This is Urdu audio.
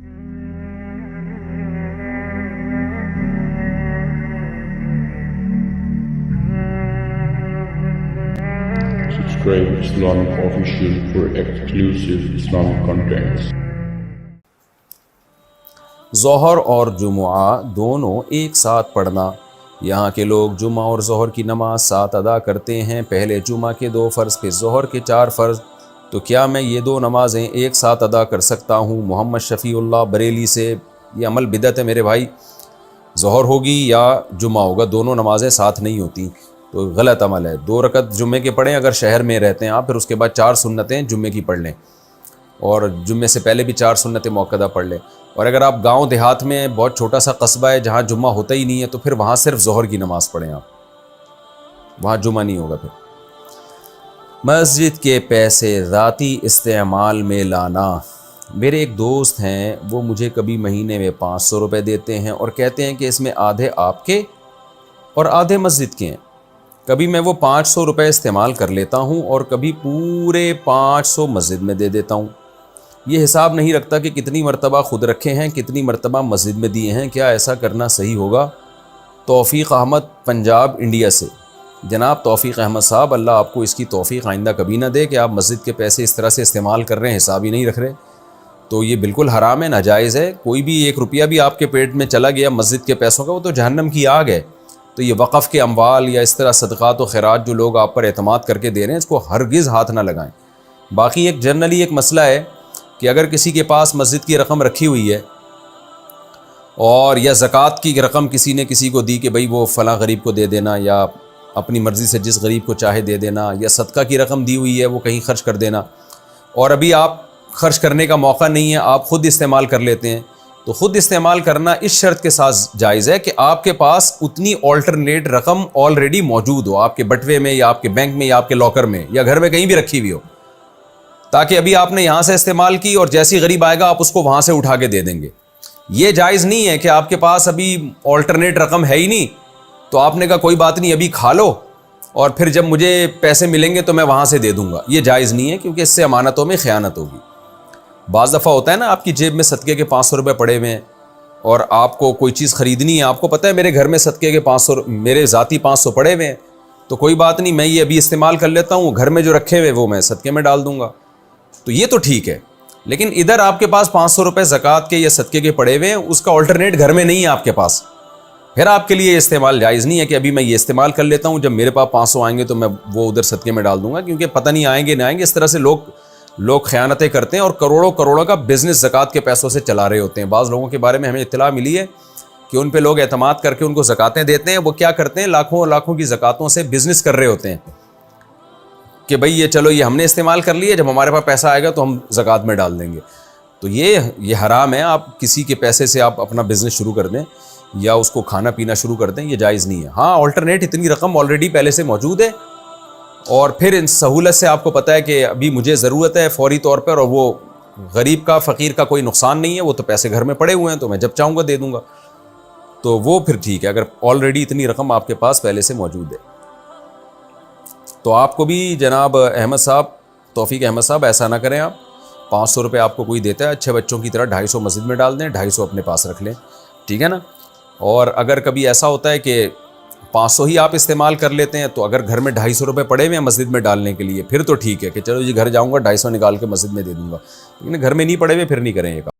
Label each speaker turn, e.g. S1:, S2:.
S1: Subscribe Islamic Official for exclusive Islamic contents.
S2: ظہر اور جمعہ دونوں ایک ساتھ پڑھنا۔ یہاں کے لوگ جمعہ اور ظہر کی نماز ساتھ ادا کرتے ہیں، پہلے جمعہ کے 2 فرض پھر ظہر کے 4 فرض، تو کیا میں یہ 2 نمازیں ایک ساتھ ادا کر سکتا ہوں؟ محمد شفیع اللہ بریلی سے۔ یہ عمل بدعت ہے میرے بھائی، ظہر ہوگی یا جمعہ ہوگا، دونوں نمازیں ساتھ نہیں ہوتی، تو غلط عمل ہے۔ 2 رکعت جمعے کے پڑھیں اگر شہر میں رہتے ہیں آپ، پھر اس کے بعد 4 سنتیں جمعے کی پڑھ لیں، اور جمعے سے پہلے بھی 4 سنتیں موقعہ پڑھ لیں۔ اور اگر آپ گاؤں دیہات میں بہت چھوٹا سا قصبہ ہے جہاں جمعہ ہوتا ہی نہیں ہے، تو پھر وہاں صرف ظہر کی نماز پڑھیں آپ، وہاں جمعہ نہیں ہوگا۔ پھر مسجد کے پیسے ذاتی استعمال میں لانا۔ میرے ایک دوست ہیں، وہ مجھے کبھی مہینے میں 500 روپے دیتے ہیں اور کہتے ہیں کہ اس میں آدھے آپ کے اور آدھے مسجد کے ہیں۔ کبھی میں وہ 500 روپے استعمال کر لیتا ہوں اور کبھی پورے 500 مسجد میں دے دیتا ہوں۔ یہ حساب نہیں رکھتا کہ کتنی مرتبہ خود رکھے ہیں، کتنی مرتبہ مسجد میں دیے ہیں، کیا ایسا کرنا صحیح ہوگا؟ توفیق احمد، پنجاب، انڈیا سے۔ جناب توفیق احمد صاحب، اللہ آپ کو اس کی توفیق آئندہ کبھی نہ دے کہ آپ مسجد کے پیسے اس طرح سے استعمال کر رہے ہیں، حساب ہی نہیں رکھ رہے، تو یہ بالکل حرام ہے، ناجائز ہے۔ کوئی بھی 1 روپیہ بھی آپ کے پیٹ میں چلا گیا مسجد کے پیسوں کا، وہ تو جہنم کی آگ ہے۔ تو یہ وقف کے اموال یا اس طرح صدقات و خیرات جو لوگ آپ پر اعتماد کر کے دے رہے ہیں، اس کو ہرگز ہاتھ نہ لگائیں۔ باقی ایک جنرلی ایک مسئلہ ہے کہ اگر کسی کے پاس مسجد کی رقم رکھی ہوئی ہے اور یا زکوٰۃ کی رقم کسی نے کسی کو دی کہ بھئی وہ فلاں غریب کو دے دینا، یا اپنی مرضی سے جس غریب کو چاہے دے دینا، یا صدقہ کی رقم دی ہوئی ہے وہ کہیں خرچ کر دینا، اور ابھی آپ خرچ کرنے کا موقع نہیں ہے، آپ خود استعمال کر لیتے ہیں، تو خود استعمال کرنا اس شرط کے ساتھ جائز ہے کہ آپ کے پاس اتنی آلٹرنیٹ رقم آلریڈی موجود ہو، آپ کے بٹوے میں یا آپ کے بینک میں یا آپ کے لاکر میں یا گھر میں کہیں بھی رکھی ہوئی ہو، تاکہ ابھی آپ نے یہاں سے استعمال کی اور جیسی غریب آئے گا آپ اس کو وہاں سے اٹھا کے دے دیں گے۔ یہ جائز نہیں ہے کہ آپ کے پاس ابھی آلٹرنیٹ رقم ہے ہی نہیں، تو آپ نے کہا کوئی بات نہیں ابھی کھا لو اور پھر جب مجھے پیسے ملیں گے تو میں وہاں سے دے دوں گا۔ یہ جائز نہیں ہے، کیونکہ اس سے امانتوں میں خیانت ہوگی۔ بعض دفعہ ہوتا ہے نا، آپ کی جیب میں صدقے کے 500 روپے پڑے ہوئے ہیں اور آپ کو کوئی چیز خریدنی ہے، آپ کو پتہ ہے میرے گھر میں صدقے کے 500 میرے ذاتی 500 پڑے ہوئے ہیں، تو کوئی بات نہیں، میں یہ ابھی استعمال کر لیتا ہوں، گھر میں جو رکھے ہوئے وہ میں صدقے میں ڈال دوں گا، تو یہ تو ٹھیک ہے۔ لیکن ادھر آپ کے پاس 500 روپے زکوٰۃ کے یا صدقے کے پڑے ہوئے ہیں، اس کا آلٹرنیٹ گھر میں نہیں ہے آپ کے پاس، پھر آپ کے لیے یہ استعمال جائز نہیں ہے کہ ابھی میں یہ استعمال کر لیتا ہوں، جب میرے پاس 500 آئیں گے تو میں وہ ادھر صدقے میں ڈال دوں گا، کیونکہ پتہ نہیں آئیں گے نہ آئیں گے۔ اس طرح سے لوگ خیانتیں کرتے ہیں اور کروڑوں کا بزنس زکوٰۃ کے پیسوں سے چلا رہے ہوتے ہیں۔ بعض لوگوں کے بارے میں ہمیں اطلاع ملی ہے کہ ان پہ لوگ اعتماد کر کے ان کو زکاتیں دیتے ہیں، وہ کیا کرتے ہیں، لاکھوں کی زکاتوں سے بزنس کر رہے ہوتے ہیں کہ بھئی یہ چلو یہ ہم نے استعمال کر لیا، جب ہمارے پاس پیسہ آئے گا تو ہم زکوٰۃ میں ڈال دیں گے، تو یہ حرام ہے۔ آپ کسی کے پیسے سے آپ اپنا بزنس شروع کر دیں یا اس کو کھانا پینا شروع کر دیں، یہ جائز نہیں ہے۔ ہاں آلٹرنیٹ اتنی رقم آلریڈی پہلے سے موجود ہے، اور پھر ان سہولت سے آپ کو پتہ ہے کہ ابھی مجھے ضرورت ہے فوری طور پر، اور وہ غریب کا فقیر کا کوئی نقصان نہیں ہے، وہ تو پیسے گھر میں پڑے ہوئے ہیں، تو میں جب چاہوں گا دے دوں گا، تو وہ پھر ٹھیک ہے اگر آلریڈی اتنی رقم آپ کے پاس پہلے سے موجود ہے۔ تو آپ کو بھی جناب احمد صاحب، توفیق احمد صاحب، ایسا نہ کریں، آپ 500 روپے آپ کو کوئی دیتا ہے، اچھے بچوں کی طرح 250 مسجد میں ڈال دیں، 250 اپنے پاس رکھ لیں، ٹھیک ہے نا۔ اور اگر کبھی ایسا ہوتا ہے کہ 500 ہی آپ استعمال کر لیتے ہیں، تو اگر گھر میں 250 روپے پڑے ہوئے ہیں مسجد میں ڈالنے کے لیے، پھر تو ٹھیک ہے کہ چلو جی گھر جاؤں گا 250 نکال کے مسجد میں دے دوں گا، لیکن گھر میں نہیں پڑے ہوئے پھر نہیں کریں یہ کام۔